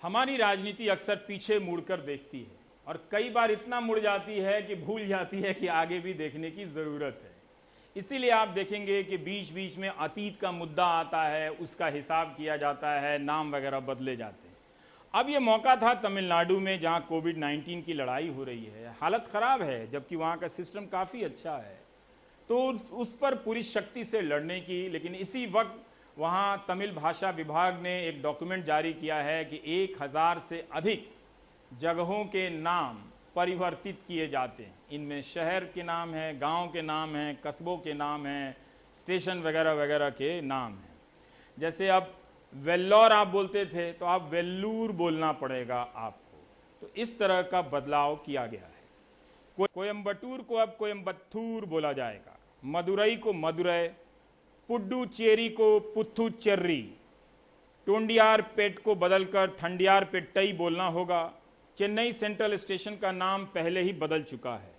हमारी राजनीति अक्सर पीछे मुड़कर देखती है और कई बार इतना मुड़ जाती है कि भूल जाती है कि आगे भी देखने की जरूरत है। इसीलिए आप देखेंगे कि बीच बीच में अतीत का मुद्दा आता है, उसका हिसाब किया जाता है, नाम वगैरह बदले जाते हैं। अब ये मौका था तमिलनाडु में, जहां कोविड-19 की लड़ाई हो रही है, हालत खराब है, जबकि वहां का सिस्टम काफी अच्छा है, तो उस पर पूरी शक्ति से लड़ने की। लेकिन इसी वक्त वहां तमिल भाषा विभाग ने एक डॉक्यूमेंट जारी किया है कि 1000 से अधिक जगहों के नाम परिवर्तित किए जाते हैं। इनमें शहर के नाम हैं, गांव के नाम हैं, कस्बों के नाम हैं, स्टेशन वगैरह वगैरह के नाम हैं। जैसे अब वेल्लोर आप बोलते थे तो आप वेल्लूर बोलना पड़ेगा आपको। तो इस तरह का बदलाव किया गया है। कोयम्बटूर को अब कोयम्बत्तूर बोला जाएगा, मदुरई को मदुरै, पुडुचेरी को पुथुचेरी, टोंडियारपेट को बदलकर थंडियारपेट्टई बोलना होगा। चेन्नई सेंट्रल स्टेशन का नाम पहले ही बदल चुका है,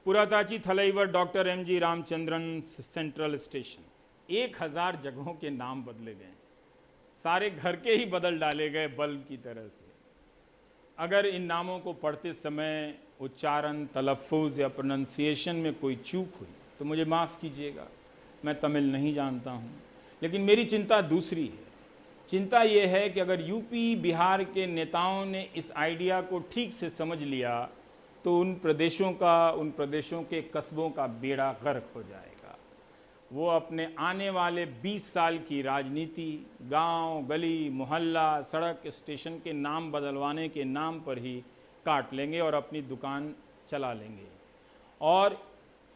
Puratchi Thalaivar doctor MG Ramachandran central station. 1000 जगहों के नाम बदले गए, सारे घर के ही बदल डाले गए बल्ब की तरह से। अगर इन नामों को पढ़ते समय उच्चारण, तलफ़ुज़ या प्रोनंसिएशन में कोई चूक हुई तो मुझे माफ़ कीजिएगा, मैं तमिल नहीं जानता हूँ। लेकिन मेरी चिंता दूसरी है। चिंता ये है कि अगर यूपी बिहार के नेताओं ने इस आइडिया को ठीक से समझ लिया तो उन प्रदेशों के कस्बों का बेड़ा गर्क हो जाएगा। वो अपने आने वाले 20 साल की राजनीति गांव, गली, मोहल्ला, सड़क, स्टेशन के नाम बदलवाने के नाम पर ही काट लेंगे और अपनी दुकान चला लेंगे। और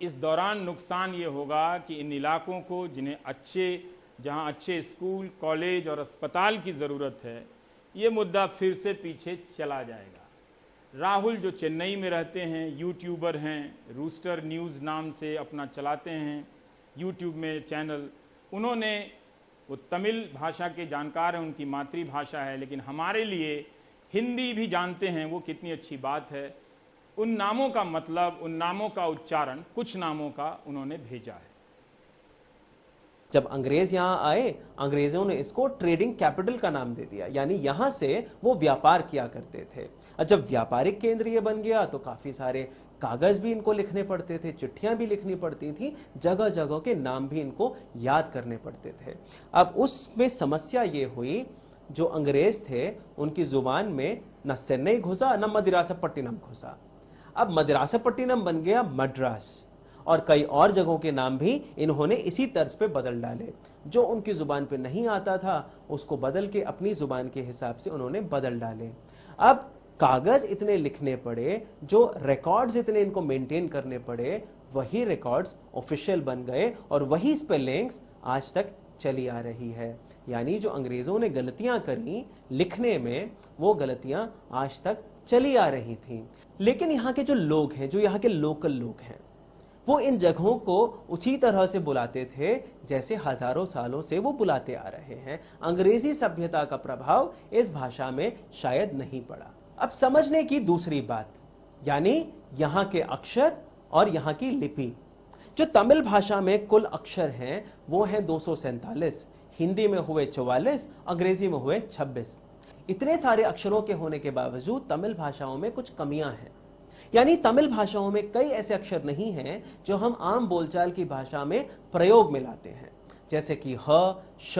इस दौरान नुकसान ये होगा कि इन इलाकों को जहां अच्छे स्कूल, कॉलेज और अस्पताल की ज़रूरत है, ये मुद्दा फिर से पीछे चला जाएगा। राहुल जो चेन्नई में रहते हैं, यूट्यूबर हैं, रूस्टर न्यूज़ नाम से अपना चलाते हैं यूट्यूब में चैनल, उन्होंने, वो तमिल भाषा के जानकार हैं, उनकी मातृभाषा है, लेकिन हमारे लिए हिंदी भी जानते हैं, वो कितनी अच्छी बात है। उन नामों का मतलब, उन नामों का उच्चारण, कुछ नामों का उन्होंने भेजा है। जब अंग्रेज यहाँ आए, अंग्रेजों ने इसको ट्रेडिंग कैपिटल का नाम दे दिया, यानी यहां से वो व्यापार किया करते थे। और जब व्यापारिक केंद्र ये बन गया तो काफी सारे कागज भी इनको लिखने पड़ते थे, चिट्ठियां भी लिखनी पड़ती थी, जगह जगह के नाम भी इनको याद करने पड़ते थे। अब उसमें समस्या ये हुई, जो अंग्रेज थे उनकी जुबान में न चेन्नई घुसा न मदिरासपट्टिनम घुसा। अब मदिरासपट्टिनम बन गया मद्रास, और कई और जगहों के नाम भी इन्होंने इसी तर्ज पे बदल डाले। जो उनकी जुबान पे नहीं आता था उसको बदल के अपनी जुबान के हिसाब से उन्होंने बदल डाले। अब कागज इतने लिखने पड़े, जो रिकॉर्ड्स इतने इनको मेंटेन करने पड़े, वही रिकॉर्ड्स ऑफिशियल बन गए और वही स्पेलिंग्स आज तक चली आ रही है। यानी जो अंग्रेजों ने गलतियां करी लिखने में, वो गलतियां आज तक चली आ रही थी। लेकिन यहाँ के जो लोग हैं, जो यहाँ के लोकल लोग हैं, वो इन जगहों को उसी तरह से बुलाते थे जैसे हजारों सालों से वो बुलाते आ रहे हैं। अंग्रेजी सभ्यता का प्रभाव इस भाषा में शायद नहीं पड़ा। अब समझने की दूसरी बात, यानी यहाँ के अक्षर और यहाँ की लिपि। जो तमिल भाषा में कुल अक्षर हैं वो हैं 247, हिंदी में हुए 44, अंग्रेजी में हुए 26। इतने सारे अक्षरों के होने के बावजूद तमिल भाषाओं में कुछ कमियां हैं। यानी तमिल भाषाओं में कई ऐसे अक्षर नहीं हैं जो हम आम बोलचाल की भाषा में प्रयोग में लाते हैं, जैसे कि ह, श,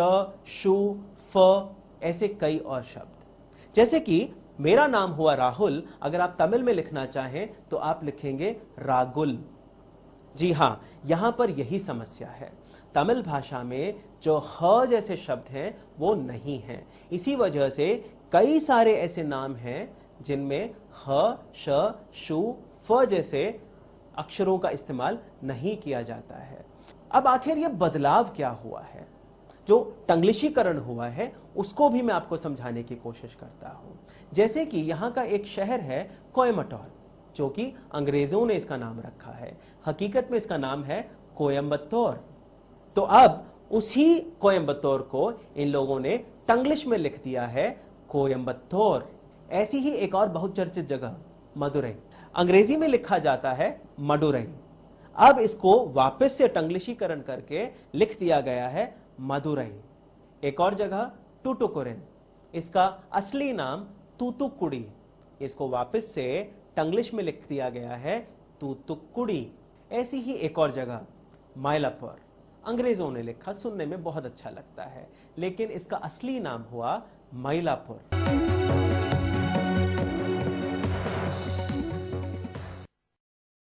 शु, फ, ऐसे कई और शब्द। जैसे कि मेरा नाम हुआ राहुल, अगर आप तमिल में लिखना चाहें तो आप लिखेंगे रागुल। जी हां, यहां पर यही समस्या है। तमिल भाषा में जो ह जैसे शब्द हैं वो नहीं हैं। इसी वजह से कई सारे ऐसे नाम हैं जिनमें ह, श, शु, फ जैसे अक्षरों का इस्तेमाल नहीं किया जाता है। अब आखिर ये बदलाव क्या हुआ है, जो टंग्लिशीकरण हुआ है, उसको भी मैं आपको समझाने की कोशिश करता हूं। जैसे कि यहाँ का एक शहर है कोयम्बटूर, जो कि अंग्रेजों ने इसका नाम रखा है, हकीकत में इसका नाम है कोयम्बतौर। तो अब उसी कोयम्बतौर को इन लोगों ने टंग्लिश में लिख दिया है कोयम्बतौर। ऐसी ही एक और बहुत चर्चित जगह मदुरई, अंग्रेजी में लिखा जाता है मडुरई। अब इसको वापस से टंग्लिशीकरण करके लिख दिया गया है मदुरई। एक और जगह टुटुकुरिन, इसका असली नाम तूतुकुड़ी, इसको वापस से टंग्लिश में लिख दिया गया है तूतुकुड़ी। ऐसी ही एक और जगह माइलापुर, अंग्रेजों ने लिखा, सुनने में बहुत अच्छा लगता है, लेकिन इसका असली नाम हुआ माइलापुर।